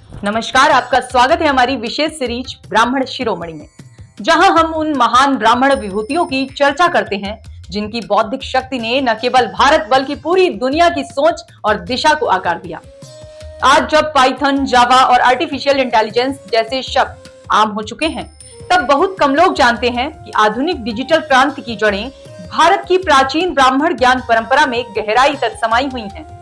नमस्कार, आपका स्वागत है हमारी विशेष सीरीज ब्राह्मण शिरोमणि में, जहां हम उन महान ब्राह्मण विभूतियों की चर्चा करते हैं जिनकी बौद्धिक शक्ति ने न केवल भारत बल्कि पूरी दुनिया की सोच और दिशा को आकार दिया। आज जब पाइथन, जावा और आर्टिफिशियल इंटेलिजेंस जैसे शब्द आम हो चुके हैं, तब बहुत कम लोग जानते हैं कि आधुनिक डिजिटल क्रांति की जड़ें भारत की प्राचीन ब्राह्मण ज्ञान परंपरा में गहराई तक समाई हुई हैं।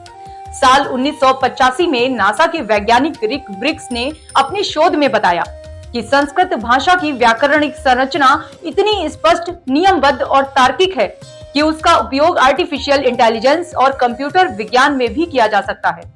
साल 1985 में नासा के वैज्ञानिक रिक ब्रिक्स ने अपनी शोध में बताया कि संस्कृत भाषा की व्याकरणिक संरचना इतनी स्पष्ट, नियमबद्ध और तार्किक है कि उसका उपयोग आर्टिफिशियल इंटेलिजेंस और कंप्यूटर विज्ञान में भी किया जा सकता है।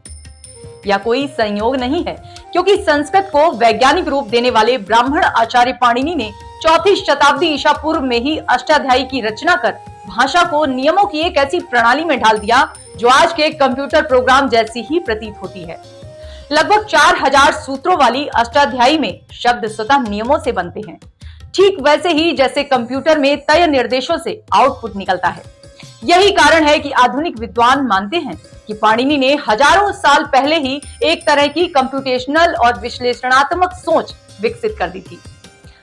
यह कोई संयोग नहीं है, क्योंकि संस्कृत को वैज्ञानिक रूप देने वाले ब्राह्मण आचार्य पाणिनि ने 4वीं शताब्दी ईसा पूर्व में ही अष्टाध्यायी की रचना कर भाषा को नियमों की एक ऐसी प्रणाली में ढाल दिया जो आज के कंप्यूटर प्रोग्राम जैसी ही प्रतीत होती है। लगभग 4000 सूत्रों वाली अष्टाध्यायी में शब्द स्वतः नियमों से बनते हैं, ठीक वैसे ही जैसे कंप्यूटर में तय निर्देशों से आउटपुट निकलता है। यही कारण है कि आधुनिक विद्वान मानते हैं कि पाणिनि ने हजारों साल पहले ही एक तरह की कंप्यूटेशनल और विश्लेषणात्मक सोच विकसित कर दी थी।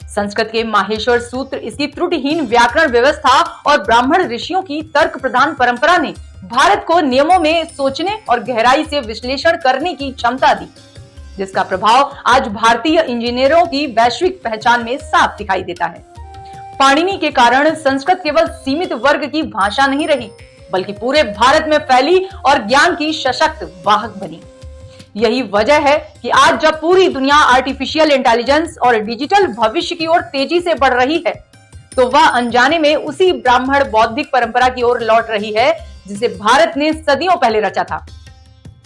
संस्कृत के माहेश्वर सूत्र, इसकी त्रुटिहीन व्याकरण व्यवस्था और ब्राह्मण ऋषियों की तर्क प्रधान परंपरा ने भारत को नियमों में सोचने और गहराई से विश्लेषण करने की क्षमता दी, जिसका प्रभाव आज भारतीय इंजीनियरों की वैश्विक पहचान में साफ दिखाई देता है। पाणिनि के कारण संस्कृत केवल सीमित वर्ग की भाषा नहीं रही, बल्कि पूरे भारत में फैली और ज्ञान की सशक्त वाहक बनी। यही वजह है कि आज जब पूरी दुनिया आर्टिफिशियल इंटेलिजेंस और डिजिटल भविष्य की ओर तेजी से बढ़ रही है, तो वह अनजाने में उसी ब्राह्मण बौद्धिक परंपरा की ओर लौट रही है जिसे भारत ने सदियों पहले रचा था।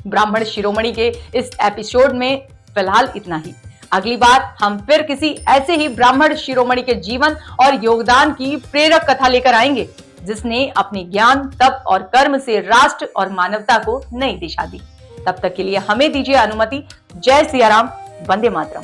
ब्राह्मण शिरोमणि के इस एपिसोड में फिलहाल इतना ही। अगली बार हम फिर किसी ऐसे ही ब्राह्मण शिरोमणि के जीवन और योगदान की प्रेरक कथा लेकर आएंगे, जिसने अपने ज्ञान, तप और कर्म से राष्ट्र और मानवता को नई दिशा दी। तब तक के लिए हमें दीजिए अनुमति। जय सिया राम, वंदे मातरम।